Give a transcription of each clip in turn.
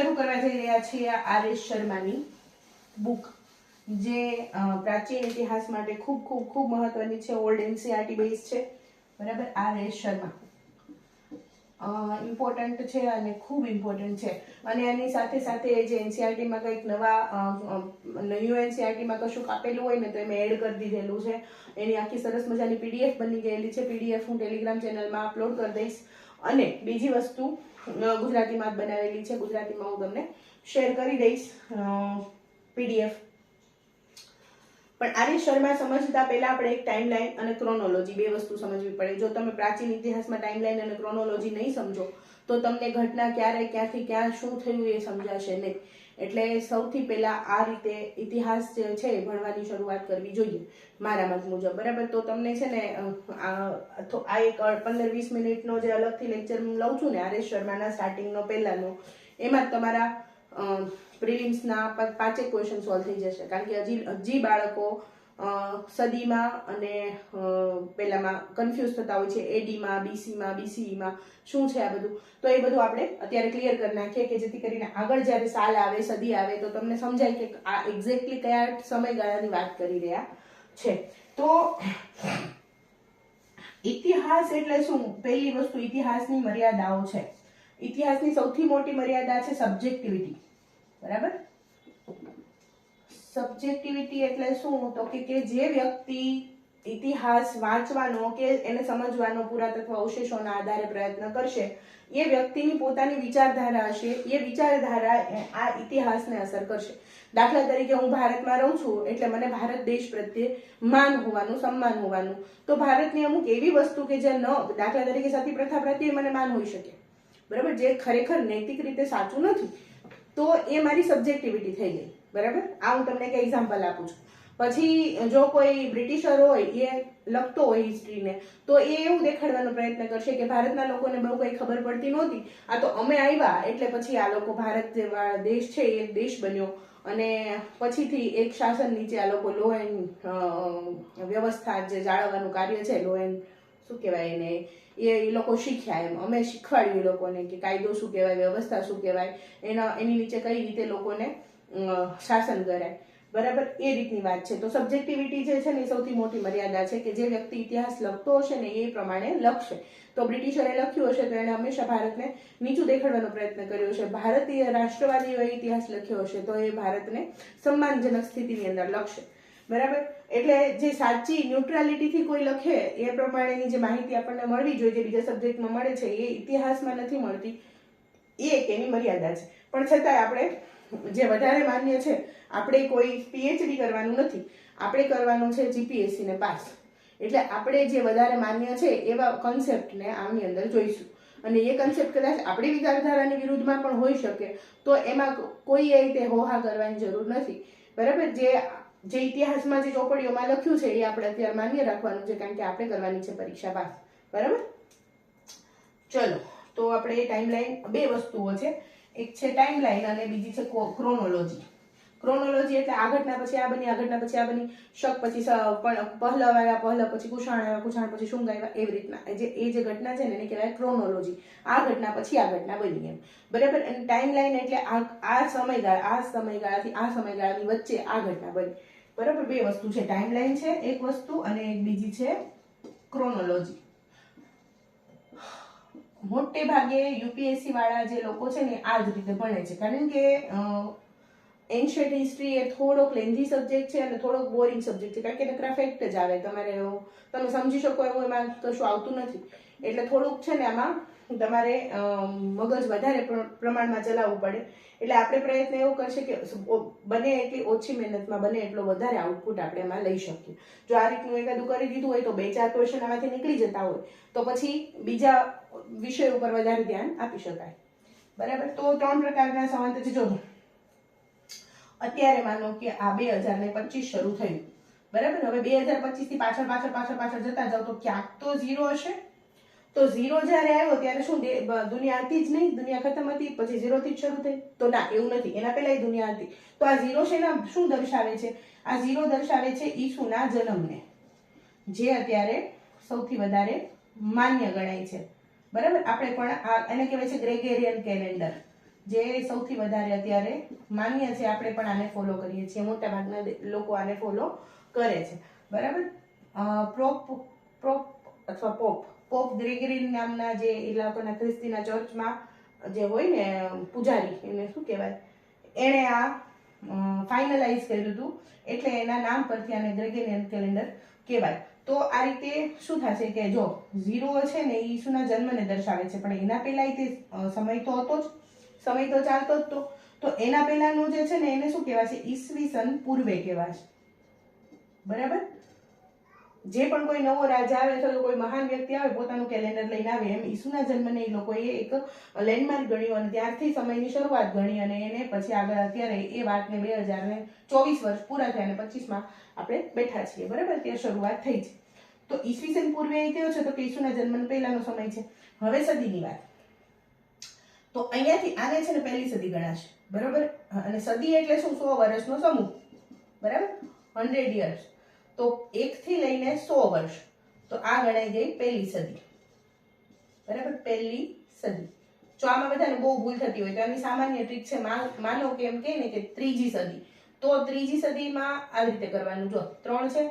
શરૂ કરવા જઈ રહ્યા છીએ આર.એસ. શર્માની બુક, જે પ્રાચીન ઇતિહાસ માટે ખૂબ ખૂબ ખૂબ મહત્વની છે. ઓલ્ડ એનસીઆરટી બેઝ છે, બરાબર. આર.એસ. શર્મા ઇમ્પોર્ટન્ટ છે અને ખૂબ ઇમ્પોર્ટન્ટ છે. અને આની સાથે સાથે જે એનસીઆરટીમાં કંઈક ન્યૂ એનસીઆરટીમાં કશું આપેલું હોય ને તો એમ એડ કરી દીધેલું છે. એની આખી સરસ મજાની પીડીએફ બની ગયેલી છે. પીડીએફ હું ટેલિગ્રામ ચેનલમાં અપલોડ કરી દઈશ. અને બીજી વસ્તુ ગુજરાતીમાં જ બનાવેલી છે. ગુજરાતીમાં હું તમને શેર કરી દઈશ પીડીએફ. પણ આર.એસ. શર્મા સમજતા પહેલા આપણે એક ટાઈમલાઈન અને ક્રોનોલોજી બે વસ્તુ સમજવી પડે. જો તમે પ્રાચીન ઇતિહાસમાં ટાઈમલાઈન અને ક્રોનોલોજી નહીં સમજો તો તમને ઘટના ક્યારે ક્યાંથી ક્યાં શું થયું એ સમજાશે નહીં. એટલે સૌથી પહેલા આ રીતે ઇતિહાસ જે છે એ ભણવાની શરૂઆત કરવી જોઈએ મારા મત મુજબ, બરાબર. તો તમને છે ને આ એક 15-20 મિનિટનો જે અલગથી લેક્ચર હું લઉં છું ને આર.એસ. શર્માના સ્ટાર્ટિંગનો પહેલાનો, એમાં જ તમારા પ્રિલિમ્સના 5 ક્વેશ્ચન સોલ્વ થઈ જશે. કારણ કે હજી બાળકો સદીમાં અને પેલામાં કન્ફ્યુઝ થતા હોય છે. એડીમાં, બીસીમાં, બીસીઈમાં શું છે આ બધું. તો એ બધું આપણે અત્યારે ક્લિયર કરી નાખીએ કે જેથી કરીને આગળ જ્યારે સાલ આવે, સદી આવે તો તમને સમજાય કે આ એક્ઝેક્ટલી કયા સમયગાળાની વાત કરી રહ્યા છે. તો ઇતિહાસ એટલે શું? પહેલી વસ્તુ ઇતિહાસની મર્યાદાઓ છે. ઇતિહાસની સૌથી મોટી મર્યાદા છે સબ્જેક્ટિવિટી, બરાબર. સબ્જેક્ટિવિટી એટલે શું? તો કે જે વ્યક્તિ ઇતિહાસ વાંચવાનો કે એને સમજવાનો પુરાતત્વ અવશેષોના આધારે પ્રયત્ન કરશે, એ વ્યક્તિની પોતાની વિચારધારા હશે. એ વિચારધારા આ ઇતિહાસને અસર કરશે. દાખલા તરીકે હું ભારતમાં રહું છું એટલે મને ભારત દેશ પ્રત્યે માન હોવાનું, સન્માન હોવાનું. તો ભારતની અમુક એવી વસ્તુ કે જે દાખલા તરીકે સતી પ્રથા પ્રત્યે મને માન હોઈ શકે, બરાબર, જે ખરેખર નૈતિક રીતે સાચું નથી, તો એ મારી સબ્જેક્ટિવિટી થઈ ગઈ, બરાબર. આ હું તમને એક એક્ઝામ્પલ આપું છું. પછી જો કોઈ બ્રિટિશર હોય એ લખતો હોય હિસ્ટ્રીને, તો એ એવું દેખાડવાનો પ્રયત્ન કરશે કે ભારતના લોકોને બહુ કંઈ ખબર પડતી નહોતી, આ તો અમે આવ્યા એટલે પછી આ લોકો ભારત જેવા દેશ છે એ દેશ બન્યો, અને પછીથી એક શાસન નીચે આ લોકો લો એન્ડ વ્યવસ્થા જે જાળવવાનું કાર્ય છે, લો એન્ડ શું કહેવાય એને, એ લોકો શીખ્યા. એમ અમે શીખવાડ્યું એ લોકોને કે કાયદો શું કહેવાય, વ્યવસ્થા શું કહેવાય, એની નીચે કઈ રીતે લોકોને શાસન કરાય, બરાબર. એ રીતની વાત છે. તો સબ્જેક્ટિવિટી જે છે ને એ સૌથી મોટી મર્યાદા છે કે જે વ્યક્તિ ઇતિહાસ લખતો હશે ને એ પ્રમાણે લખશે. તો બ્રિટિશરે લખ્યું હશે તો એણે હંમેશા ભારતને નીચું દેખાડવાનો પ્રયત્ન કર્યો હશે. ભારતીય રાષ્ટ્રવાદીઓએ ઇતિહાસ લખ્યો હશે તો એ ભારતને સન્માનજનક સ્થિતિની અંદર લખશે, બરાબર. એટલે જે સાચી ન્યુટ્રાલિટીથી કોઈ લખે એ પ્રમાણેની જે માહિતી આપણને મળવી જોઈએ, જે બીજા સબ્જેક્ટમાં મળે છે, એ ઇતિહાસમાં નથી મળતી. એ એક એની મર્યાદા છે. પણ છતાંય આપણે જે વધારે માન્ય છે, આપણે કોઈ પીએચડી કરવાનું નથી, આપણે કરવાનું છે જીપીએસસીને પાસ. એટલે આપણે જે વધારે માન્ય છે એવા કન્સેપ્ટને આની અંદર જોઈશું. અને એ કન્સેપ્ટ કદાચ આપણી વિચારધારાની વિરુદ્ધમાં પણ હોઈ શકે, તો એમાં કોઈ એ રીતે હોહા કરવાની જરૂર નથી, બરાબર. જે ઇતિહાસમાં જે ચોપડીઓમાં લખ્યું છે એ આપણે અત્યારે માન્ય રાખવાનું છે, કારણ કે આપણે કરવાની છે પરીક્ષા પાસ, બરાબર. ચલો, તો આપણે ટાઈમલાઈન, બે વસ્તુઓ છે, એક છે ટાઈમલાઈન અને બીજી છે ક્રોનોલોજી. ક્રોનોલોજી એટલે આ ઘટના પછી આ બની, આ ઘટના પછી આ બની, શક પછી પહલવ આવ્યા, પહલવ પછી કુષાણ આવ્યા, કુષાણ પછી શુંગ આવ્યા, એવી રીતના એ જે ઘટના છે ને એને કહેવાય ક્રોનોલોજી. આ ઘટના પછી આ ઘટના બની, એમ, બરાબર. અને ટાઈમલાઈન એટલે આ સમયગાળાથી આ સમયગાળાની વચ્ચે આ ઘટના બની, બરાબર. બે વસ્તુ છે, ટાઈમલાઈન છે એક વસ્તુ અને એક બીજી છે ક્રોનોલોજી. મોટે ભાગે યુપીએસસી વાળા જે લોકો છે ને આ જ રીતે ભણે છે, કારણ કે એન્શિયન્ટ હિસ્ટ્રી એ થોડોક લેન્ધી સબ્જેક્ટ છે અને થોડોક બોરિંગ સબ્જેક્ટ છે, કારણ કે નકરા ફેક્ટ જ આવે, તમે સમજી શકો એવું એમાં કશું આવતું નથી. એટલે થોડુંક છે ને આમાં તમારે મગજ વધારે પ્રમાણમાં ચલાવવું પડે. એટલે આપણે પ્રયત્ન એવો કરશે કે બને એટલી ઓછી મહેનતમાં બને એટલો વધારે આઉટપુટ આપણે એમાં લઈ શકીએ. જો આ રીતનું એકાદું કરી દીધું હોય તો 2-4 ક્વેશ્ચન આમાંથી નીકળી જતા હોય તો પછી બીજા વિષય ઉપર વધારે ધ્યાન આપી શકાય, બરાબર. તો 3 પ્રકારના સંવાદ છે. જો અત્યારે માનો કે આ 2025 શરૂ થયું, બરાબર. હવે 2025 થી પાછળ જતા જાવ તો ક્યાંક તો 0 હશે. તો 0 જ્યારે આવ્યો ત્યારે શું દુનિયા હતી જ નહીં, દુનિયા ખતમ હતી, પછી 0 થી જ શરૂ થઈ? તો ના, એવું નથી, એના પહેલા દુનિયા હતી. તો આ 0 છે ને શું દર્શાવે છે? આ 0 દર્શાવે છે ઈસુના જન્મને, જે અત્યારે સૌથી વધારે માન્ય ગણાય છે, બરાબર. આપણે પણ એને કહેવાય છે ગ્રેગેરિયન કેલેન્ડર, જે સૌથી વધારે અત્યારે માન્ય છે, આપણે પણ આને ફોલો કરીએ છીએ, મોટા ભાગના લોકો આને ફોલો કરે છે, બરાબર. પ્રોપ અથવા પોપ ગ્રેગરી નામના જે એ લોકોના ખ્રિસ્તીના ચર્ચમાં જે હોય ને પૂજારી, એને શું કહેવાય, એણે આ ફાઇનલાઇઝ કર્યું હતું, એટલે એના નામ પરથી આને ગ્રેગેરિયન કેલેન્ડર કહેવાય. તો આ રીતે શું થશે કે જો 0 છે ને એ ઈસુના જન્મને દર્શાવે છે, પણ એના પહેલા તે સમય તો હતો જ, સમય તો ચાલતો જ તો એના પહેલાનું જે છે ને એને શું કહેવાય છે, ઈસવીસન પૂર્વે કહેવાય છે, બરાબર. જે પણ કોઈ નવો રાજા આવે અથવા કોઈ મહાન વ્યક્તિ આવે પોતાનું કેલેન્ડર લઈને આવે, એમ ઈસુના જન્મને એ લોકોએ એક લેન્ડમાર્ક ગણ્યું અને ત્યારથી સમયની શરૂઆત ગણી અને એને પછી આગળ અત્યારે એ વાતને 2024 વર્ષ પૂરા થયા અને 25માં આપણે બેઠા છીએ, બરાબર. ત્યાં શરૂઆત થઈ છે. તો ઈસવીસન પૂર્વે એ કયો છે તો કે ઈસુના જન્મ પહેલાનો સમય છે. હવે સદીની વાત, તો અહીંયાથી આને છે ને પહેલી સદી ગણાશે, બરાબર. અને સદી એટલે શું, 100 વર્ષનો સમૂહ, બરાબર, 100 years. તો 1 થી લઈને 100 વર્ષ, તો આ ગણાઈ ગઈ પહેલી સદી, બરાબર, પહેલી સદી. જો આમાં બધાને બહુ ભૂલ થતી હોય તો આની સામાન્ય ટ્રીક છે, માનો કે એમ કહે ને કે ત્રીજી સદી, તો ત્રીજી સદીમાં આવી રીતે કરવાનું, જો 3 છે,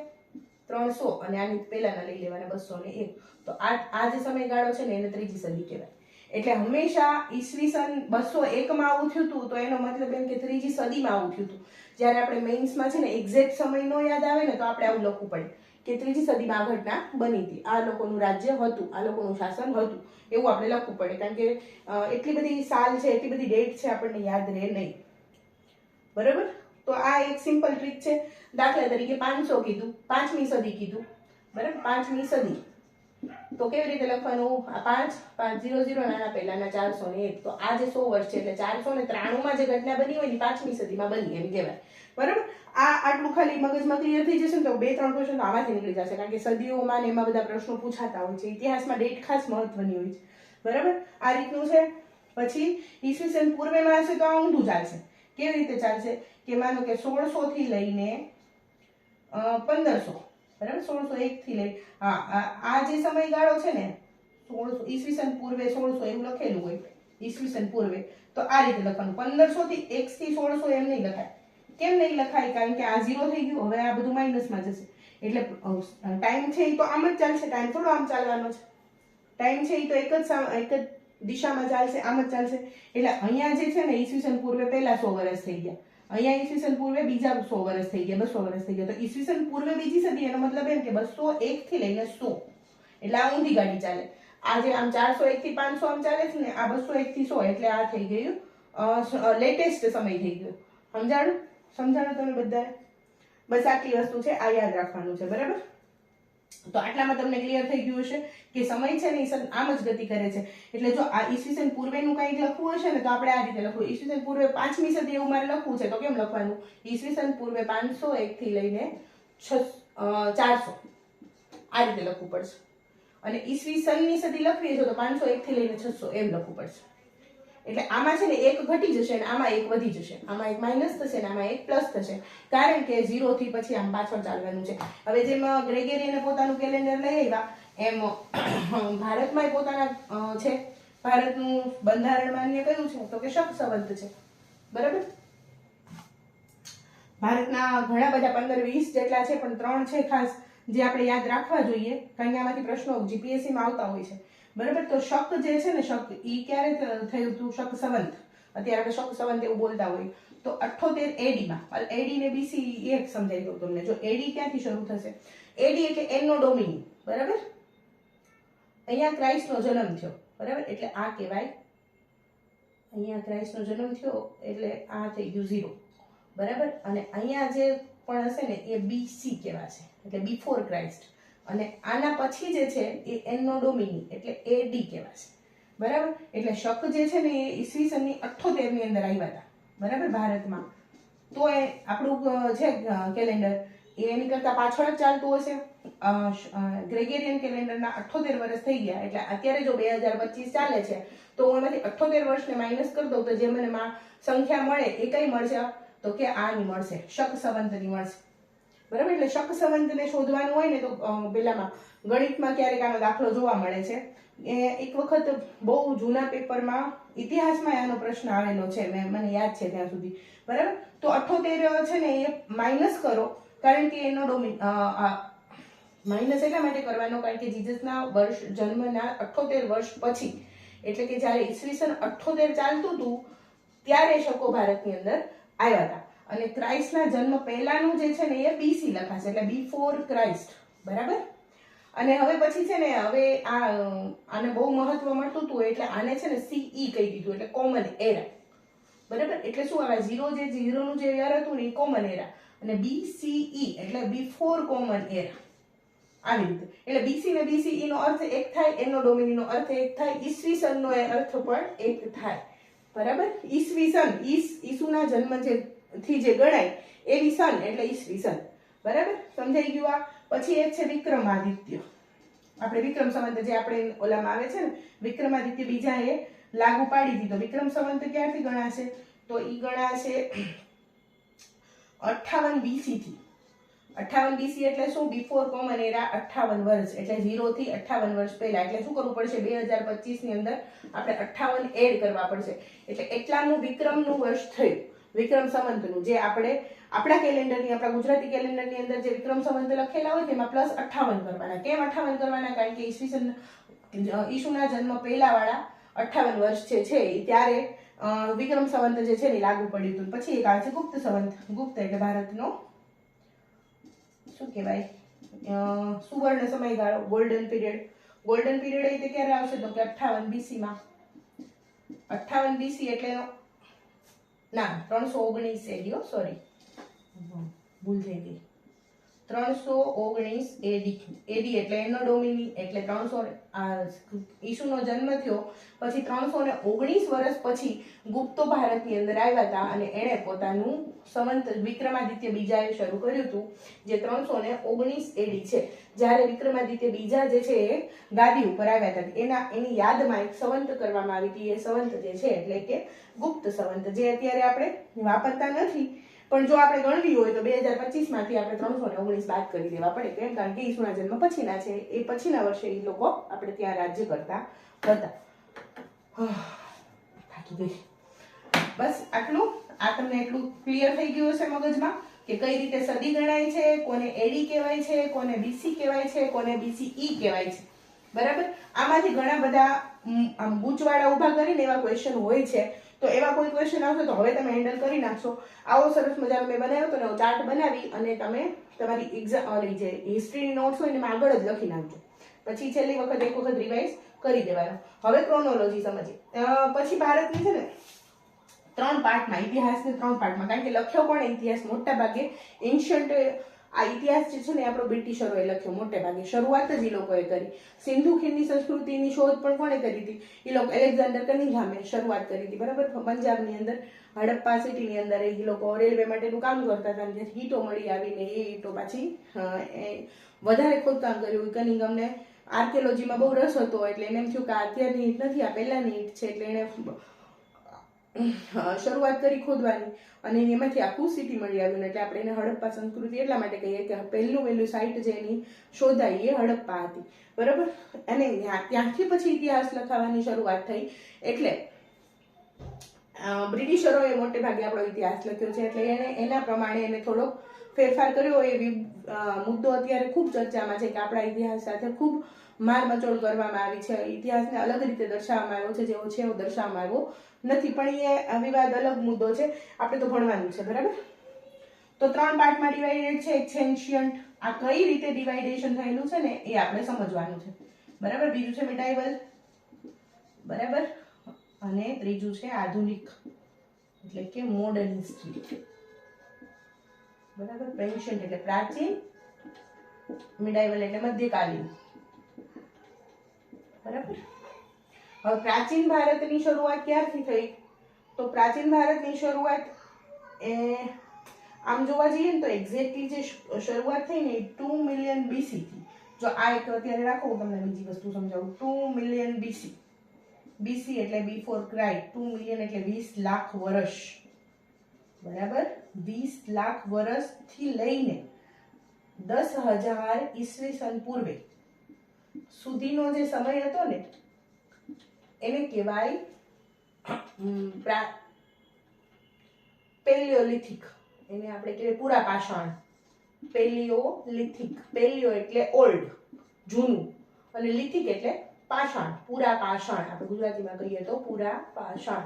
300 અને આની પહેલાના લઈ લેવાના 201, તો આ જે સમયગાળો છે ને એને ત્રીજી સદી કહેવાય. એટલે હંમેશા ઈસવીસન 201 માં આવું થયું હતું, તો એનો મતલબ એમ કે ત્રીજી સદીમાં આવું થયું હતું. જ્યારે આપણે મેઇન્સમાં છે ને એક્ઝેક્ટ સમય નો યાદ આવે ને તો આપણે આવું લખવું પડે કે ત્રીજી સદીમાં આ ઘટના બની હતી, આ લોકોનું રાજ્ય હતું, આ લોકોનું શાસન હતું, એવું આપણે લખવું પડે, કારણ કે એટલી બધી સાલ છે, એટલી બધી ડેટ છે, આપણને યાદ રહે નહીં, બરાબર. તો આ એક સિમ્પલ ટ્રીક છે. દાખલા તરીકે 500 કીધું, 5મી સદી કીધું, બરાબર, 5મી સદી, તો કેવી રીતે લખવાનું, આ 5 500 અને આના પહેલાના 401, તો આ જે 100 વર્ષ છે એટલે 493 માં જે ઘટના બની હોય ને 5મી સદીમાં બની એમ કહેવાય, બરાબર. આ આટલું ખાલી મગજમાં ક્લિયર થઈ જશે ને તો 2-3 ક્વેશ્ચન તો આમાંથી નીકળી જશે, કારણ કે સદીઓમાં ને એમાં બધા પ્રશ્નો પૂછાતા હોય છે, ઇતિહાસમાં ડેટ ખાસ મહત્વની હોય છે, બરાબર. આ રીતનું છે. પછી ઈસવીસન પૂર્વેમાં હશે તો આ ઊંધું ચાલશે. કેવી રીતે ચાલશે કે માનો કે 1600 થી લઈને 1500, બરાબર, 1601 થી લઈ આ જે સમયગાળો છે ને 1600 ઈસવીસન પૂર્વે 1600 એવું લખેલું હોય, ઈસવીસન પૂર્વે, તો આ રીતે લખવાનું. 1500 થી 1 થી 1600 એમ નહીં લખાય. કેમ નહીં લખાય, કારણ કે આ 0 થઈ ગયું, હવે આ બધું માઇનસમાં જશે, એટલે ટાઈમ છે એ તો આમ જ ચાલશે, ટાઈમ થોડો આમ ચાલવાનો છે, ટાઈમ છે એ તો એક જ દિશામાં ચાલશે, આમ જ ચાલશે. એટલે અહીંયા જે છે ને ઈસવીસન પૂર્વે પહેલા 100 વર્ષ થઈ ગયા, અહીંયા ઈસવીસન પૂર્વે બીજા 100 વર્ષ થઈ ગયા, 200 વર્ષ થઈ ગયા, તો ઈસવીસન પૂર્વે બીજી સદી, એનો મતલબ એમ કે 201 થી લઈને 100, એટલે આ ઊંધી ગાડી ચાલે. આ જે આમ 401 થી 500 આમ ચાલે છે ને, આ 201 થી 100, એટલે આ થઈ ગયું લેટેસ્ટ સમય થઈ ગયો. સમજાણું તમે બધાને? બસ આટલી વસ્તુ છે, આ યાદ રાખવાનું છે, બરાબર. તો આટલામાં તમને ક્લિયર થઈ ગયું હશે કે સમય છે ને આમ જ ગતિ કરે છે. એટલે જો આ ઈસવીસન પૂર્વેનું કંઈક લખવું હશે ને તો આપણે આ રીતે લખવું, ઈસવીસન પૂર્વે 5મી સદી એવું મારે લખવું છે, તો કેમ લખવાનું, ઈસવીસન પૂર્વે 501 થી લઈને 400, આ રીતે લખવું પડશે. અને ઈસવીસનની સદી લખવી છે તો 501 થી લઈને 600 એમ લખવું પડશે. એટલે આમાં છે ને એક ઘટી જશે અને આમાં એક વધી જશે, આમાં એક માઇનસ થશે ને આમાં એક પ્લસ થશે, કારણ કે 0 થી પછી આમ પાછળ ચાલવાનું છે. હવે જેમ ગ્રેગેરિયને પોતાનું કેલેન્ડર લઈ આવ્યા એમ ભારતમાં પોતાના છે, ભારતનું બંધારણ માન્ય કયું છે તો કે શક સંવત છે, બરાબર. ભારતના ઘણા બધા 15-20 જેટલા છે, પણ 3 છે ખાસ જે આપણે યાદ રાખવા જોઈએ, કારણ કે આમાંથી પ્રશ્નો જીપીએસસી માં આવતા હોય છે, બરાબર. તો શક જે છે ને, શક ઈ ક્યારે થયું હતું, શક સંવત, અત્યારે આપણે શક સંવત એવું બોલતા હોય, તો 78 એડી માં, એડી ને બીસી એક સમજાઈ દઉં તમને. જો એડી ક્યાંથી શરૂ થશે, એડી એટલે એનો ડોમિની, બરાબર, અહીંયા ક્રાઇસ્ટનો જન્મ થયો, બરાબર, એટલે આ કહેવાય, અહીંયા ક્રાઇસ્ટનો જન્મ થયો એટલે આ થઈ ગયું 0, બરાબર. અને અહીંયા જે પણ હશે ને એ બીસી કહેવાશે, એટલે બિફોર ક્રાઇસ્ટ, અને આના પછી જે છે એ એનો ડોમિની એટલે એડી કહેવાશે, બરાબર. એટલે શક જે છે ને એ ઈસવીસનની 78 ની અંદર આવ્યા હતા, બરાબર, ભારતમાં. તો એ આપણું છે કેલેન્ડર એ એની કરતા પાછળ જ ચાલતું હશે. ગ્રેગેરિયન કેલેન્ડરના 78 વર્ષ થઈ ગયા, એટલે અત્યારે જો 2025 ચાલે છે તો હું એમાંથી 78 વર્ષને માઇનસ કરી દઉં તો જે મને સંખ્યા મળે એ કઈ મળશે તો કે આની મળશે, શક સંવતની મળશે, બરાબર. એટલે શક સંવંતને શોધવાનું હોય ને તો પેલામાં ગણિતમાં ક્યારેક આનો દાખલો જોવા મળે છે. એક વખત બહુ જૂના પેપરમાં ઇતિહાસમાં આનો પ્રશ્ન આવેલો છે, મને યાદ છે ત્યાં સુધી. બરાબર. તો 78 છે ને એ માઇનસ કરો, કારણ કે એનો માઇનસ એટલા માટે કરવાનો કારણ કે જીસસના જન્મના 78 વર્ષ પછી, એટલે કે જ્યારે ઈસવીસન 78 ચાલતું હતું ત્યારે શકો ભારતની અંદર આવ્યા હતા. અને ક્રાઇસ્ટના જન્મ પહેલાનું જે છે ને એ બીસી લખાશે, એટલે બિફોર ક્રાઇસ્ટ. બરાબર. અને હવે પછી છે ને હવે આને બહુ મહત્વ મળતું હતું એટલે આને છે ને સીઈ કહી દીધું, એટલે કોમન એરા. બરાબર. એટલે શું આવે, ઝીરોનું જે યર હતું ને એ કોમન એરા, અને બીસીઈ એટલે બિફોર કોમન એરા. આવી રીતે. એટલે બીસી ને બીસીઈ નો અર્થ એક થાય, એનો ડોમિની નો અર્થ એક થાય, ઈસવીસન નો અર્થ પણ એક થાય. બરાબર. ઈસવીસન ઈસુના જન્મ થી જે ગણાય એવી સન એટલે ઈસવીસન. બરાબર. સમજાઈ ગયું આ. પછી એક છે વિક્રમાદિત્ય. આપણે વિક્રમ સંવંત જે આપણે ઓલામાં આવે છે ને, વિક્રમાદિત્ય બીજા એ લાગુ પાડી દીધો. વિક્રમ સંવંત ક્યારથી ગણાશે, તો ઈ ગણાશે 58 બીસી થી. 58 બીસી એટલે શું, બિફોર કોમન એરા 58 વર્ષ, એટલે 0 થી 58 વર્ષ પહેલા. એટલે શું કરવું પડશે, 2025 ની અંદર આપણે 58 એડ કરવા પડશે. એટલે એટલાનું વિક્રમનું વર્ષ થયું, વિક્રમ સંવંતનું. જે આપણે આપણા કેલેન્ડરની, આપણા ગુજરાતી કેલેન્ડરની અંદર જે વિક્રમ સંવંત લખેલા હોય તેમાં +58 કરવાના. કેમ 58 કરવાના, કારણ કે ઈસુના જન્મ પહેલા વાળા 58 વર્ષ છે ત્યારે વિક્રમ સંવંત જે છે ને લાગુ પડ્યું હતું. પછી એક આવે છે ગુપ્ત સંવંત. ગુપ્ત એટલે ભારતનો શું કહેવાય, સુવર્ણ સમયગાળો, ગોલ્ડન પીરિયડ. ગોલ્ડન પીરિયડ એ ક્યારે આવશે, તો કે 58 બીસી માં. 58 બીસી એટલે ના 319 એડી, સોરી ભૂલ થઈ ગઈ. 319 એડી એટલે એનો ડોમિની, એટલે 300 ઈસુનો જન્મ થયો પછી 319 વર્ષ પછી ગુપ્તો ભારતની અંદર આવ્યા હતા અને એણે પોતાનું સંવંત વિક્રમાદિત્ય બીજાએ શરૂ કર્યું હતું, જે 319 એડી છે. જ્યારે વિક્રમાદિત્ય બીજા જે છે એ ગાદી ઉપર આવ્યા હતા એની યાદમાં એક સંવંત કરવામાં આવી હતી. એ સંવંત જે છે એટલે કે ગુપ્ત સંવંત, જે અત્યારે આપણે વાપરતા નથી, પણ જો આપણે ગણવી હોય તો 2025 માંથી આપણે 319 બાદ કરી દેવા પડે. કેમ, કારણ કે ઈસુના જન્મ પછીના છે, એ પછીના વર્ષે એ લોકો આપણે ત્યાં રાજ્ય કરતા હતા. થાકી ગઈ. બસ આટલું. આ તમને એટલું ક્લિયર થઈ ગયું હશે મગજમાં કે કઈ રીતે સદી ગણાય છે, કોને એડી કહેવાય છે, કોને બીસી કહેવાય છે, કોને બીસીઈ કહેવાય છે. બરાબર. આમાંથી ઘણા બધા આમ ગૂંચવાડા ઊભા કરીને એવા ક્વેશ્ચન હોય છે. તો એવા કોઈ ક્વેશ્ચન આવશે તો હવે તમે હેન્ડલ કરી નાખશો. આવો સરસ મજાનો મેં બનાવ્યો તો ચાર્ટ બનાવી અને તમે તમારી એક્ઝામ જે હિસ્ટ્રીની નોટ્સ હોય ને એમાં આગળ જ લખી નાખજો. પછી છેલ્લી વખત એક વખત રિવાઇઝ કરી દેવાનો. હવે ક્રોનોલોજી સમજીએ. પછી ભારતની છે ને 3 પાર્ટમાં, ઇતિહાસને 3 પાર્ટમાં, કારણ કે લખ્યો કોણે ઇતિહાસ મોટા ભાગે એન્શન્ટ, આ ઇતિહાસ જે છે ને આપણો બ્રિટિશરોએ લખ્યો મોટે ભાગે. શરૂઆત જ એ લોકોએ કરી. સિંધુ ખીણની સંસ્કૃતિની શોધ પણ કોણે કરી હતી, એ લોકો એલેક્ઝાન્ડર કનિંઘહામે શરૂઆત કરી હતી. બરાબર. પંજાબની અંદર હડપ્પા સિટીની અંદર એ લોકો રેલવે માટેનું કામ કરતા હતા, અને ઈંટો મળી આવીને એ ઈંટો પાછી વધારે ખોદકામ કર્યું. કનિંઘહામને આર્કિયોલોજીમાં બહુ રસ હતો, એટલે એને એમ થયું કે અત્યારની ઈંટ નથી, આ પહેલાની ઈંટ છે, એટલે એને શરૂઆત કરી ખોદવાની અને એમાંથી આખું સિટી મળી આવ્યું. એટલે આપણે એને હડપ્પા સંસ્કૃતિ એટલા માટે કહીએ કે પહેલું સાઇટ જે એની શોધાઈ એ હડપ્પા હતી. બરાબર. અને ત્યાંથી પછી ઇતિહાસ લખાવાની શરૂઆત થઈ. એટલે બ્રિટિશરોએ મોટે ભાગે આપણો ઇતિહાસ લખ્યો છે, એટલે એને એના પ્રમાણે એને થોડોક ફેરફાર કર્યો. એ મુદ્દો અત્યારે ખૂબ ચર્ચામાં છે કે આપણા ઇતિહાસ સાથે ખૂબ મારમચોડ કરવામાં આવી છે. ઇતિહાસને અલગ રીતે દર્શાવવામાં આવ્યો છે, જેવો છે એવો દર્શાવવામાં આવ્યો નથી. પણ એ વિવાદ અલગ મુદ્દો છે, આપણે તો ભણવાનું છે. બરાબર. તો 3 પાર્ટમાં ડિવાઇડેડ છે. એક છે એન્શિયન્ટ. આ કઈ રીતે ડિવાઇડેશન થયેલું છે ને એ આપણે સમજવાનું છે. બરાબર. બીજું છે મિડાઇવલ. બરાબર. અને ત્રીજું છે આધુનિક, એટલે કે મોડર્ન હિસ્ટ્રી. બરાબર. એન્શિયન્ટ એટલે પ્રાચીન, મિડાઇવલ એટલે મધ્યકાલીન. બરાબર. હવે પ્રાચીન ભારતની શરૂઆત ક્યારથી થઈ, તો પ્રાચીન ભારતની શરૂઆત આમ જોવા જઈએ ને તો એક્ઝેક્ટલી જે શરૂઆત થઈ ને 2 મિલિયન બીસી થી. જો આ એક અત્યારે રાખો, હું તમને બીજી વસ્તુ સમજાવું. 2 મિલિયન બીસી. બીસી એટલે બિફોર ક્રાઇસ્ટ. 2 મિલિયન એટલે 20 લાખ વર્ષ. બરાબર. 20 લાખ વર્ષથી લઈને 10,000 ઈસવીસન પૂર્વે સુધીનો જે સમય હતો ને એને કહેવાય પેલિયોલિથિક. એને આપણે કહેવાય પૂરા પાષાણ. પેલિયોલિથિક. પેલિયો એટલે ઓલ્ડ, જૂનું, અને લિથિક એટલે પાષાણ, પૂરા પાષાણ. આપણે ગુજરાતીમાં કહીએ તો પૂરા પાષાણ.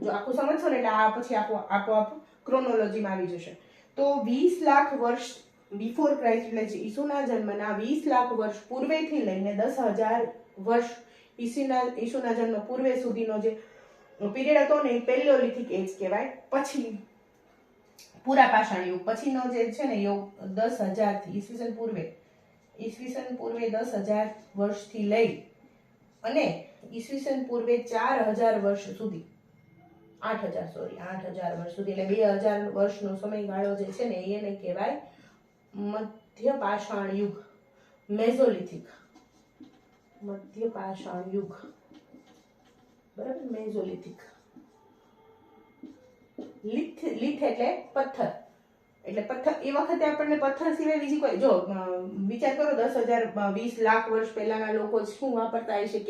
જો આખું સમજશો ને એટલે આ પછી આપોઆપ ક્રોનોલોજીમાં આવી જશે. તો 20 લાખ વર્ષ બિફોર ક્રાઇસ્ટ એટલે ઈસુના જન્મના 20 લાખ વર્ષ પૂર્વેથી લઈને 10,000 વર્ષ ઈસુના જન્મ પૂર્વે સુધીનો જે પીરિયડ હતો ને એ પેલિયોલિથિક એજ કહેવાય. પછી પૂરા પાષાણ યુગ પછીનો જે છે ને યુગ 10,000 થી ઈસવીસન પૂર્વે 10,000 વર્ષથી લઈ અને ઈસવીસન પૂર્વે 4,000 વર્ષ સુધી 8,000 વર્ષ સુધી એટલે 2,000 વર્ષનો સમયગાળો જે છે ને એને કહેવાય મધ્ય પાષાણ યુગ, મેઝોલિથિક. મધ્ય પાષાણ યુગ, બરાબર, મેઝોલિથિક. લીથ એટલે પથ્થર. એટલે પથ્થર એ વખતે આપણને પથ્થર સિવાય બીજી કોઈ, જો વિચાર કરો 10,000 20 લાખ વર્ષ પહેલાના લોકો શું વાપરતા હશે,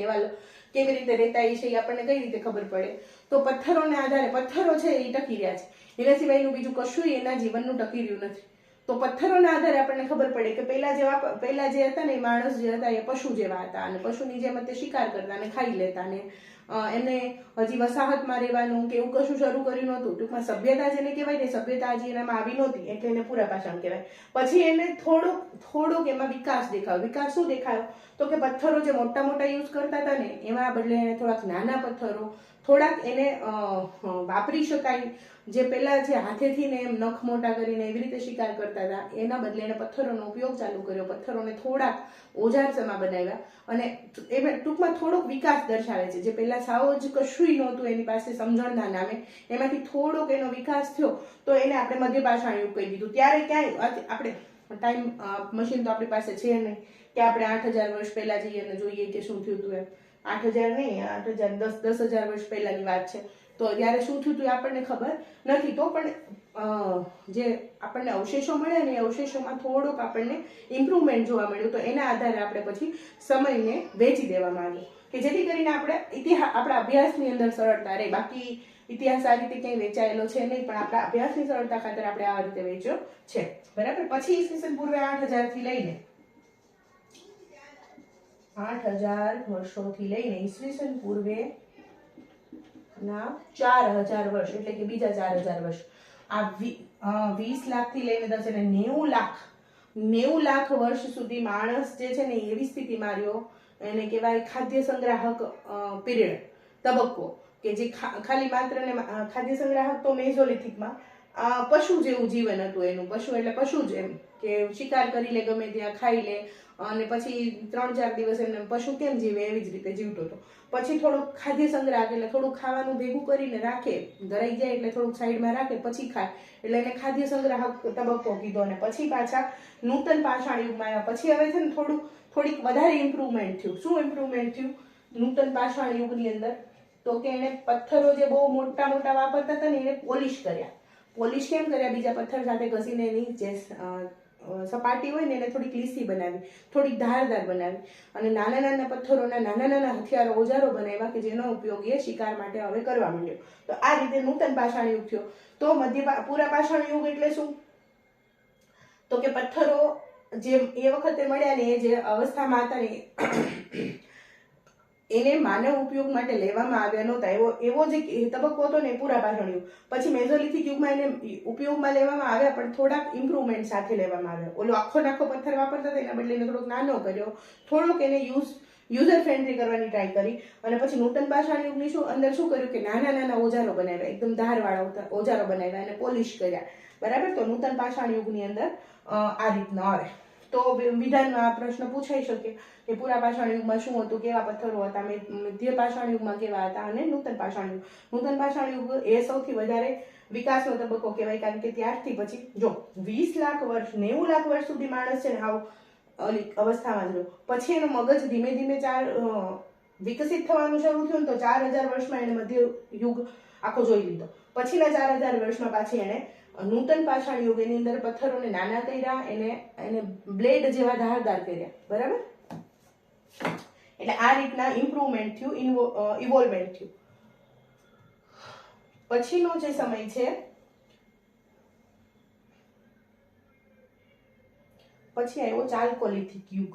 કેવી રીતે રહેતા હશે, એ આપણને કઈ રીતે ખબર પડે? તો પથ્થરોને આધારે, પથ્થરો છે એ ટકી રહ્યા છે, એના સિવાયનું બીજું કશું એના જીવનનું ટકી રહ્યું નથી. તો પથ્થરોના આધારે આપણને ખબર પડે કે પહેલા જે હતા ને એ માણસ જે હતા એ પશુ જેવા હતા, અને પશુની જેમ તે શિકાર કરતા અને ખાઈ લેતા, ને એને હજી વસાહતમાં રહેવાનું કે એવું કશું શરૂ કર્યું નહોતું. ટૂંકમાં સભ્યતા જેને કહેવાય ને, સભ્યતા હજી એનામાં આવી નહોતી એટલે એને પૂરા પાષાણ કહેવાય. પછી એને થોડોક એમાં વિકાસ દેખાયો. વિકાસ શું દેખાયો? તો કે પથ્થરો જે મોટા મોટા યુઝ કરતા હતા ને એમાં બદલે એને થોડાક નાના પથ્થરો, થોડાક એને વાપરી શકાય, જે પેલા જે હાથેથી ને એમ નખ મોટા કરીને એવી રીતે શિકાર કરતા હતા, એના બદલે એને પથ્થરોનો ઉપયોગ ચાલુ કર્યો. પથ્થરોને થોડાક ઓજારસમા બનાવ્યા અને એ ટૂંકમાં થોડોક વિકાસ દર્શાવે છે. જે પેલા સાવ જ કશુંય નહોતું એની પાસે સમજણના નામે, એમાંથી થોડોક એનો વિકાસ થયો તો એને આપણે મધ્ય પાષાણ યુગ કહી દીધું. ત્યારે ક્યાંય આપણે ટાઈમ મશીન તો આપણી પાસે છે નહીં કે આપણે 8,000 વર્ષ પહેલા જઈએ અને જોઈએ કે શું થયું હતું એમ. 8,000 નહીં, 8,000 10,000 વર્ષ પહેલાની વાત છે. તો ત્યારે શું થયું હતું એ આપણને ખબર નથી. તો પણ જે આપણને અવશેષો મળ્યા ને એ અવશેષોમાં થોડોક આપણને ઇમ્પ્રુવમેન્ટ જોવા મળ્યું. તો એના આધારે આપણે પછી સમયને વેચી દેવામાં આવ્યો કે જેથી કરીને આપણે આપણા અભ્યાસની અંદર સરળતા રહે. બાકી ઇતિહાસ આ રીતે ક્યાંય વેચાયેલો છે નહીં, પણ આપણા અભ્યાસની સરળતા ખાતર આપણે આ રીતે વેચ્યો છે, બરાબર. પછી ઈસવીસન પૂર્વે 8,000 થી લઈને 8,000 વર્ષોથી લઈને ઈસવીસન પૂર્વે ના 4,000 વર્ષ એટલે કે બીજા 4,000 વર્ષ, આ 20 લાખ થી લઈને 10 એટલે 90 લાખ વર્ષ સુધી માણસ જે છે ને એવી સ્થિતિમાં રહ્યો, એને કહેવાય ખાદ્ય સંગ્રાહક પીરિયડ, તબક્કો, કે જે ખાલી માત્ર ને ખાદ્ય સંગ્રાહક તો મેઝોલિથિકમાં પશુ જેવું જીવન હતું એનું. પશુ એટલે પશુ જ એમ કે શિકાર કરી લે, ગમે ત્યાં ખાઈ લે, અને પછી 3-4 દિવસ એમને પશુ કેમ જીવે એવી જ રીતે જીવતો હતો. પછી થોડુંક ખાદ્ય સંગ્રાહક એટલે થોડુંક ખાવાનું ભેગું કરીને રાખે, ધરાઈ જાય એટલે થોડુંક સાઈડમાં રાખે, પછી ખાય, એટલે એને ખાદ્ય સંગ્રાહક તબક્કો કીધો. અને પછી પાછા નૂતન પાષાણ યુગમાં આવ્યા. પછી હવે છે ને થોડીક વધારે ઇમ્પ્રુવમેન્ટ થયું. શું ઇમ્પ્રુવમેન્ટ થયું નૂતન પાષાણ યુગની અંદર? તો કે એને પથ્થરો જે બહુ મોટા મોટા વાપરતા હતા ને એને પોલિશ કર્યા. પોલિશ કેમ કર્યા? બીજા પથ્થર સાથે ઘસીને એની જે સપાટી હોય ને એને થોડીક લીસી બનાવી, થોડીક ધારદાર બનાવી, અને નાના નાના પથ્થરોના નાના નાના હથિયારો, ઓજારો બનાવ્યા કે જેનો ઉપયોગ એ શિકાર માટે હવે કરવા માંડ્યો. તો આ રીતે નૂતન પાષાણ યુગ થયો. તો પૂરા પાષાણ યુગ એટલે શું? તો કે પથ્થરો જે એ વખતે મળ્યા ને એ જે અવસ્થામાં હતા ને એને માનવ ઉપયોગ માટે લેવામાં આવ્યા નહોતા. એવો જે તબક્કો હતો ને પૂરા પાષાણ યુગ. પછી મેઝોલિથિક યુગમાં એને ઉપયોગમાં લેવામાં આવ્યા, પણ થોડાક ઇમ્પ્રુવમેન્ટ સાથે લેવામાં આવ્યા. ઓલો આખો પથ્થર વાપરતા હતા એના બદલે એને થોડોક નાનો કર્યો, થોડોક એને યુઝર ફ્રેન્ડલી કરવાની ટ્રાય કરી. અને પછી નૂતન પાષાણ યુગની અંદર શું કર્યું કે નાના નાના ઓજારો બનાવ્યા, એકદમ ધારવાળા ઓજારો બનાવ્યા અને પોલિશ કર્યા, બરાબર. તો નૂતન પાષાણ યુગની અંદર આ રીતના આવે. તો વિધાનમાં આ પ્રશ્ન પૂછાઈ શકે કે પૂરા પાષાણ યુગમાં શું હતું, કેવા પથ્થરો હતા, મધ્ય પાષાણ યુગમાં કેવા હતા, અને નૂતન પાષાણ યુગ. નૂતન પાષાણ યુગ એ સૌથી વધારે વિકાસનો તબક્કો કહેવાય, કારણ કે ત્યારથી પછી જો 20 લાખ વર્ષ 90 લાખ વર્ષ સુધી માણસ છે ને આવું અવસ્થામાં રહ્યો. પછી એનો મગજ ધીમે ધીમે વિકસિત થવાનું શરૂ થયું ને તો 4,000 વર્ષમાં એને મધ્ય યુગ આખો જોઈ લીધો. પછીના 4,000 વર્ષમાં પાછી એને નૂતન પાષાણ યુગ એની અંદર પથ્થરોને નાના કર્યા, એને બ્લેડ જેવા ધારદાર કર્યા, બરાબર. એટલે આ રીતના ઇમ્પ્રુવમેન્ટ થયું, ઇવોલ્વમેન્ટ થયું. પછીનો જે સમય છે, પછી આવ્યો ચાલ્કોલિથિક યુગ.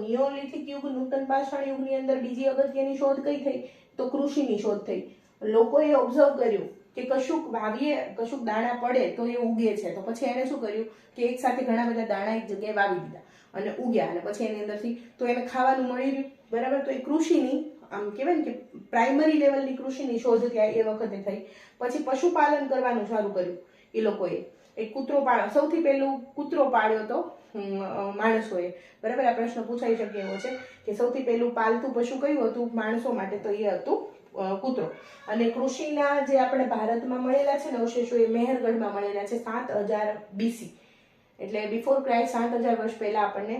નિયોલિથિક યુગ, નૂતન પાષાણ યુગની અંદર બીજી અગત્યની શોધ કઈ થઈ? તો કૃષિની શોધ થઈ. લોકોએ ઓબ્ઝર્વ કર્યું કે કશુંક વાવીએ, કશુંક દાણા પડે તો એ ઉગે છે, તો પછી એને શું કર્યું કે એક સાથે ઘણા બધા દાણા એક જગ્યાએ વાવી દીધા અને ઉગ્યા, અને પછી એની અંદરથી તો એને ખાવાનું મળી રહ્યું, બરાબર. તો એ કૃષિની, આમ કહેવાય ને કે પ્રાઇમરી લેવલની કૃષિની શોધ ત્યાં એ વખતે થઈ. પછી પશુપાલન કરવાનું શરૂ કર્યું એ લોકોએ. એક કૂતરો સૌથી પહેલું કૂતરો પાળ્યો તો માણસોએ, બરાબર. આ પ્રશ્ન પૂછાઈ શકે એવો છે કે સૌથી પહેલું પાલતું પશુ કયું હતું માણસો માટે? તો એ હતું કૂતરો. અને કૃષિના જે આપણે ભારતમાં મળેલા છે ને અવશેષો, એ મેહરગઢમાં મળેલા છે 7000 BC, એટલે બિફોર ક્રાઇસ્ટ 7000 વર્ષ પહેલા આપણને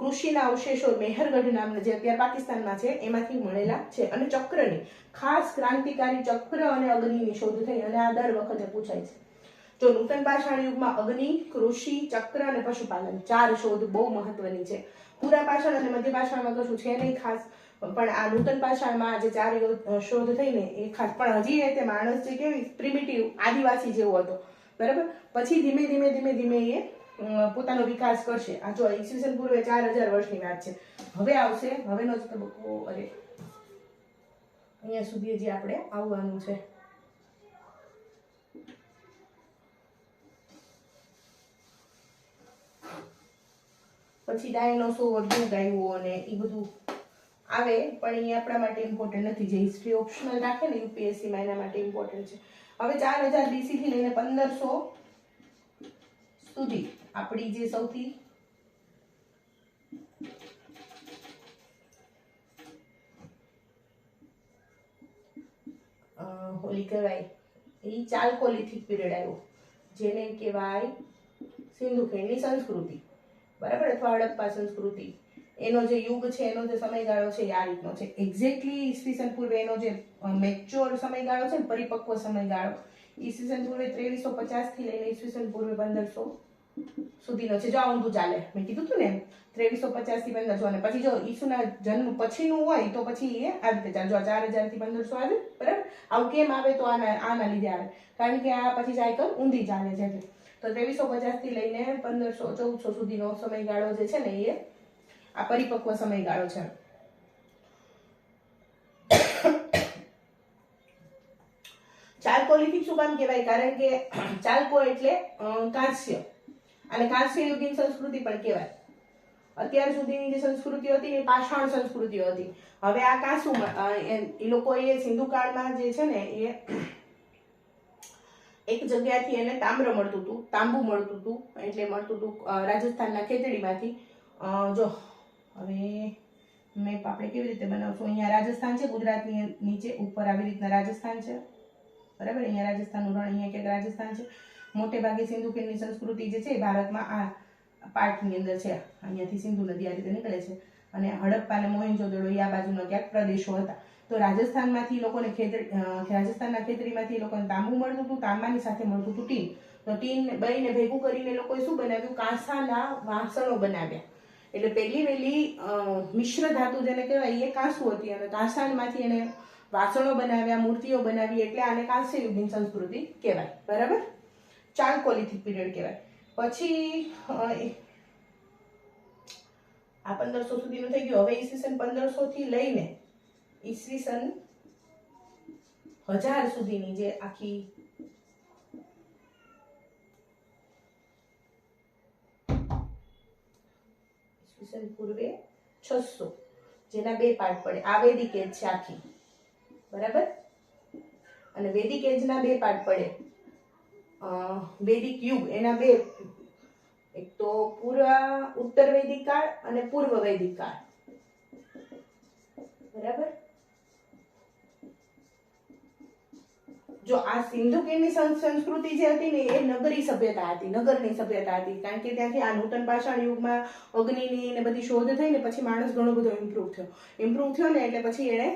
કૃષિના અવશેષો મેહરગઢ નામના, જે અત્યારે પાકિસ્તાનમાં છે, એમાંથી મળેલા છે. અને ચક્રની, ખાસ ક્રાંતિકારી ચક્ર અને અગ્નિની શોધ થઈ, અને આ દર વખતે પૂછાય છે. જો નૂતન પાષાણ યુગમાં અગ્નિ, કૃષિ, ચક્ર અને પશુપાલન 4 શોધ બહુ મહત્વની છે. પૂરા પાષાણ અને મધ્ય પાષાણમાં કશું છે નહીં ખાસ, પણ આ નૂતન પાષાણમાં જે 4 શોધ થઈ ને એ ખાસ. પણ હજી તે માણસ જે કેવી પ્રિમિટિવ આદિવાસી જેવો હતો, બરાબર. પછી ધીમે ધીમે એ પોતાનો વિકાસ કરશે. આ જો ઈસવીસન પૂર્વે 4000 વર્ષની વાત છે. હવે આવશે, હવેનો જ તબક્કો, અહીંયા સુધી જે આપણે આવવાનું છે. પછી ડાયનોસોર યુગ આવ્યો અને એ બધું આવે, પણ એ આપણા માટે ઇમ્પોર્ટન્ટ નથી. જે હિસ્ટ્રી ઓપ્શનલ રાખે ને UPSC માં, એના માટે ઇમ્પોર્ટન્ટ છે. હવે 4000 BC થી લઈને 1500 સુધી આપણી જે સૌથી હોલી કહેવાય એ ચાલ્કોલિથિક પીરિયડ આવ્યો, જેને કહેવાય સિંધુ ખીણની સંસ્કૃતિ, બરાબર, અથવા હડપ્પા સંસ્કૃતિ. એનો જે યુગ છે, એનો જે સમયગાળો છે એ આ રીતનો છે. એક્ઝેક્ટલી ઈસવીસન પૂર્વે એનો જે મેચ્યોર સમયગાળો છે ને, પરિપક્વ સમયગાળો, ઈસવીસન પૂર્વે 2350 થી લઈને ઈસવીસન પૂર્વે 1500 સુધીનો છે. જો ઊંધું ચાલે, મેં કીધું હતું ને 2350 થી 1500, અને પછી જો ઈસુના જન્મ પછીનું હોય તો પછી એ આ રીતે ચાલે. જો 4000 થી 1500 આવે, બરાબર. આવું કેમ આવે? તો આના લીધે આવે, કારણ કે આ પછી સાયકલ ઊંધી ચાલે છે. તો 2350 થી લઈને 1500-1400 સુધીનો સમયગાળો જે છે ને, એ આ પરિપક્વ સમયગાળો છે. ચાલ્કોલિથિક શું કામ કહેવાય? કારણ કે ચાલ્કો એટલે કાંસ્ય, અને કાંસ્ય યુગીન સંસ્કૃતિ પણ કહેવાય. અત્યાર સુધીની જે સંસ્કૃતિઓ હતી એ પાષાણ સંસ્કૃતિઓ હતી. હવે આ કાંસુ, એ લોકોએ સિંધુ કાળમાં જે છે ને, એ એક જગ્યાથી એને તામ્ર મળતું હતું, તાંબુ મળતું હતું, એટલે મળતું હતું રાજસ્થાનના ખેતડીમાંથી. જો હવે મેપ આપણે કેવી રીતે બનાવશું? અહીંયા રાજસ્થાન છે, ગુજરાતની નીચે ઉપર આવી રીતના રાજસ્થાન છે, બરાબર. અહીંયા રાજસ્થાનનું રણ, અહીંયા ક્યાંક રાજસ્થાન છે. મોટે ભાગે સિંધુ ખીણની સંસ્કૃતિ જે છે એ ભારતમાં આ પાર્ટની અંદર છે. અહીંયાથી સિંધુ નદી આ રીતે નીકળે છે, અને હડપ્પા અને મોહેંજો-દડો એ આ બાજુના ક્યાંક પ્રદેશો હતા. તો રાજસ્થાનમાંથી લોકોને રાજસ્થાનના ખેતરીમાંથી લોકોને તાંબુ મળતું હતું, તાંબાની સાથે મળતું હતું ટીન. તો ટીન બેયને ભેગું કરીને લોકોએ શું બનાવ્યું? કાંસાના વાસણો બનાવ્યા. એટલે પહેલી વહેલી મિશ્ર ધાતુ જેને કહેવાય એ કાંસુ હતી, અને કાંસામાંથી એને વાસણો બનાવ્યા, મૂર્તિઓ બનાવી, એટલે આને કાંસ્ય યુગની સંસ્કૃતિ કહેવાય, બરાબર. ચાલ્કોલિથિક પીરિયડ કહેવાય. પછી આ 1500 સુધીનું થઈ ગયું. હવે ઈસવીસન 1500 થી લઈને ઈસવીસન 1000 સુધીની જે આખી ઈસવીસન પૂર્વે 600, જેના 2 પાર્ટ પડે. આ વૈદિક એજ છે આખી, બરાબર, અને વૈદિક એજના 2 પાર્ટ પડે. વૈદિક યુગ એના 2, એક તો ઉત્તર વૈદિક કાળ અને પૂર્વ વૈદિક કાળ, બરાબર. જો આ સિંધુ ખીણની સંસ્કૃતિ જે હતી ને એ નગરી સભ્યતા હતી, નગરની સભ્યતા હતી, કારણ કે ત્યાંથી આ નૂતન પાષાણ યુગમાં અગ્નિની ને બધી શોધ થઈ ને પછી માણસ ઘણો બધો ઇમ્પ્રૂવ થયો ને એટલે પછી એણે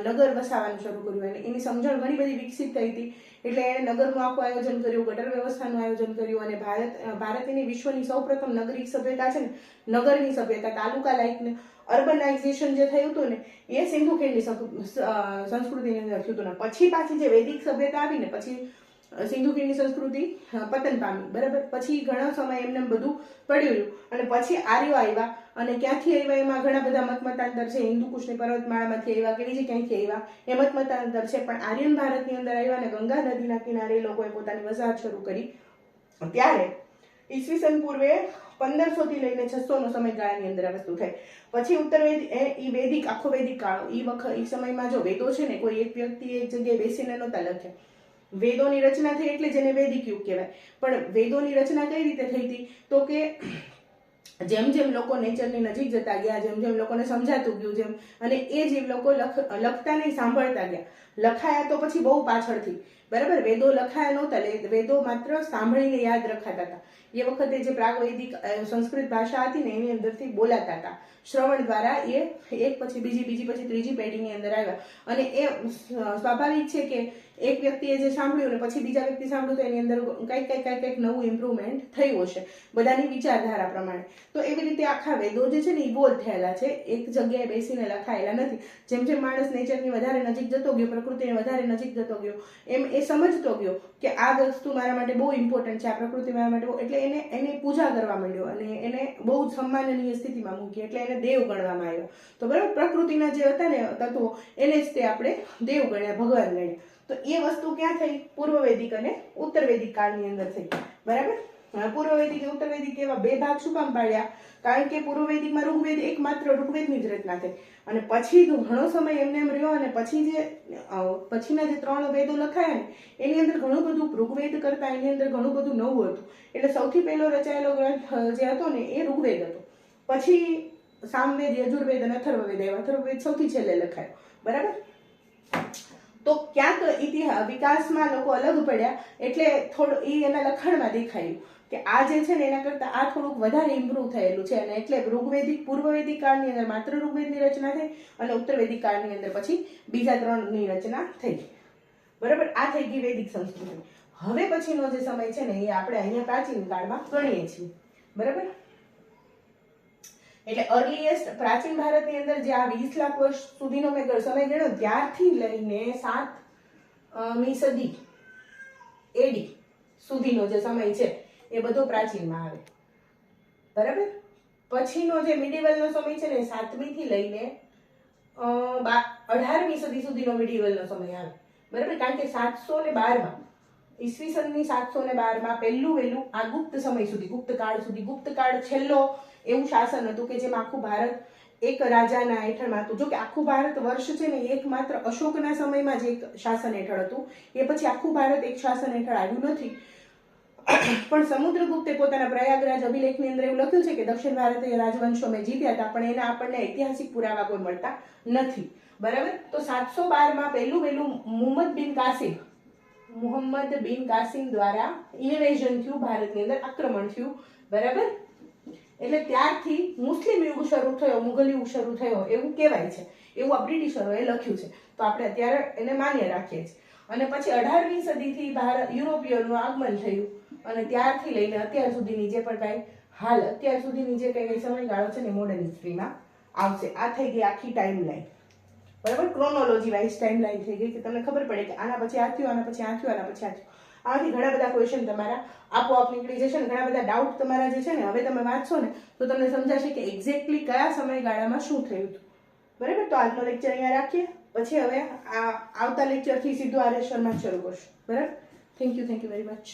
નગર વસાવવાનું શરૂ કર્યું અને એની સમજણ ઘણી બધી વિકસિત થઈ હતી એટલે એણે નગરનું આખું આયોજન કર્યું, ગટર વ્યવસ્થાનું આયોજન કર્યું અને ભારતની વિશ્વની સૌપ્રથમ નગરી સભ્યતા છે ને નગરની સભ્યતા, તાલુકા લાયક ને અર્બનાઇઝેશન જે થયું હતું ને એ સિંધુ ખીણની સંસ્કૃતિની અંદર થયું હતું ને પછી પાછી જે વૈદિક સભ્યતા આવી ને પછી સિંધુ ખીણની સંસ્કૃતિ પતન પામી, બરાબર. પછી ઘણા સમય એમને બધું પડ્યું અને પછી આર્યો આવ્યા અને ક્યાંથી આવ્યા એમાં ઘણા બધા મતમતાંતર છે, હિન્દુ કુશની પર્વતમાળામાંથી આવ્યા કે બીજે ક્યાંથી આવ્યા એ મતમતાંતર છે, પણ આર્યન ભારતની અંદર આવ્યા અને ગંગા નદીના કિનારે લોકોએ પોતાની વસાહત શરૂ કરી. ત્યારે ઈસવીસન પૂર્વે 1500 થી લઈને 600 નો સમયગાળાની અંદર આ વસ્તુ થઈ. પછી ઉત્તરવેદ એ વૈદિક આખો વૈદિક કાળ એ સમયમાં જો વેદો છે ને કોઈ એક વ્યક્તિ એક જગ્યાએ બેસીને નહોતા લખ્યા. વેદોની રચના થઈ એટલે જેને વૈદિક યુગ કહેવાય. પણ વેદોની રચના કઈ રીતે થઈ હતી તો કે જેમ જેમ લોકો નેચરની નજીક જતા ગયા, જેમ જેમ લોકોને સમજાતું ગયું, જેમ અને એ જે લોકો લખતા નહીં સાંભળતા ગયા. લખાયા તો પછી બહુ પાછળથી, બરાબર. વેદો લખાયા નહોતા, વેદો માત્ર સાંભળીને યાદ રખાતા હતા. એ વખતે જે પ્રાગવૈદિક સંસ્કૃત ભાષા હતી ને એની અંદરથી બોલાતા હતા શ્રવણ દ્વારા. એ એક પછી બીજી પછી ત્રીજી પેઢીની અંદર આવ્યા અને એ સ્વાભાવિક છે કે એક વ્યક્તિએ જે સાંભળ્યું ને પછી બીજા વ્યક્તિ સાંભળ્યું તો એની અંદર કંઈક નવું ઇમ્પ્રુવમેન્ટ થયું હશે બધાની વિચારધારા પ્રમાણે. તો એવી રીતે આખા વેદો જે છે ને ઇવોલ્વ થયેલા છે, એક જગ્યાએ બેસીને લખાયેલા નથી. જેમ જેમ માણસ નેચરની વધારે નજીક જતો ગયો, પ્રકૃતિને વધારે નજીક જતો ગયો, એમ એ સમજતો ગયો કે આ વસ્તુ મારા માટે બહુ ઇમ્પોર્ટન્ટ છે, આ પ્રકૃતિ મારા માટે બહુ, એટલે એની પૂજા કરવા માંડ્યો અને એને બહુ સન્માનનીય સ્થિતિમાં મૂકી, એટલે એને દેવ ગણવામાં આવ્યો. તો બરાબર, પ્રકૃતિના જે હતા ને તત્વો એને જ તે આપણે દેવ ગણ્યા, ભગવાન ગણ્યા. તો એ વસ્તુ ક્યાં થઈ? પૂર્વ વૈદિક અને ઉત્તર વૈદિક કાળની અંદર થઈ, બરાબર. પૂર્વ વૈદિક અને ઉત્તર વૈદિક એવા બે ભાગ શું કામ પાડ્યા? કારણ કે પૂર્વ વૈદિકમાં ઋગ્વેદ એકમાત્ર ઋગ્વેદની જ રચના થઈ અને પછી ઘણો સમય એમને એમ રહ્યો અને પછીના જે 3 વેદો લખાયા ને એની અંદર ઘણું બધું ઋગ્વેદ કરતા એની અંદર ઘણું બધું નવું હતું. એટલે સૌથી પહેલો રચાયેલો ગ્રંથ જે હતો ને એ ઋગ્વેદ હતો. પછી સામવેદ, યજુર્વેદ અને અથર્વવેદ આવ્યા. અથર્વવેદ સૌથી છેલ્લે લખાયો, બરાબર. તો ક્યાંક વિકાસમાં લોકો અલગ પડ્યા એટલે થોડું એના લખાણમાં દેખાયું કે આ જે છે ને એના કરતાં આ થોડુંક વધારે ઇમ્પ્રૂવ થયેલું છે અને એટલે ઋગ્વેદિક પૂર્વ વૈદિક કાળની અંદર માત્ર ઋગ્વેદની રચના થઈ અને ઉત્તર વૈદિક કાળની અંદર પછી બીજા 3ની રચના થઈ, બરાબર. આ થઈ ગઈ વૈદિક સંસ્કૃતિ. હવે પછીનો જે સમય છે ને એ આપણે અહીંયા પ્રાચીન કાળમાં ગણીએ છીએ, બરાબર. એટલે અર્લીએસ્ટ પ્રાચીન ભારતની અંદર જે આ 20 લાખ વર્ષ સુધીનો મેં સમય ગણ્યો ત્યારથી લઈને 7મી સદી એડી સુધીનો જે સમય છે એ બધો પ્રાચીનમાં આવે, બરાબર. પછીનો જે મિડિવલનો સમય છે ને 7મી થી લઈને 18મી સદી સુધીનો મિડિવલનો સમય આવે, બરાબર. કારણ કે 712માં ઈસવીસનની 712માં પહેલું વહેલું આ ગુપ્ત સમય સુધી, ગુપ્ત કાળ છેલ્લો એવું શાસન હતું કે જેમાં આખું ભારત એક રાજાના હેઠળમાં હતું. જો કે આખું ભારત વર્ષ છે ને એકમાત્ર અશોકના સમયમાં જ એક શાસન હેઠળ હતું, એ પછી આખું ભારત એક શાસન હેઠળ આવ્યું નથી. પણ સમુદ્રગુપ્તે પોતાના પ્રયાગરાજ અભિલેખની અંદર એવું લખ્યું છે કે દક્ષિણ ભારતીય રાજવંશો મેં જીત્યા હતા પણ એના આપણને ઐતિહાસિક પુરાવા કોઈ મળતા નથી, બરાબર. તો 712માં પહેલું વહેલું મુહમ્મદ બિન કાસિમ દ્વારા ઇન્વેઝન થયું, ભારતની અંદર આક્રમણ થયું, બરાબર. એટલે ત્યારથી મુસ્લિમ યુગ શરૂ થયો, મુઘલ યુગ શરૂ થયો એવું કહેવાય છે, એવું આ બ્રિટિશરોએ લખ્યું છે. તો આપણે અત્યારે એને માન્ય રાખીએ છીએ. અને પછી 18મી સદીથી યુરોપિયનનું આગમન થયું અને ત્યારથી લઈને અત્યાર સુધીની જે પણ અત્યાર સુધીની જે કઈ સમયગાળો છે ને મોડર્ન હિસ્ટ્રીમાં આવશે. આ થઈ ગઈ આખી ટાઈમલાઈન, બરાબર. ક્રોનોલોજી વાઇઝ ટાઈમલાઈન થઈ ગઈ કે તમને ખબર પડે કે આના પછી આ થયું, આના પછી આ થયું, આના પછી આ થયું. આમાંથી ઘણા બધા ક્વેશ્ચન તમારા આપોઆપ નીકળી જશે ને ઘણા બધા ડાઉટ તમારા જે છે ને હવે તમે વાંચશો ને તો તમને સમજાશે કે એક્ઝેક્ટલી કયા સમયગાળામાં શું થયું હતું, બરાબર. તો આજનો લેક્ચર અહીંયા રાખીએ, પછી હવે આવતા લેક્ચરથી સીધું આર્ય શર્મા શરૂ કરશું, બરાબર. Thank you very much.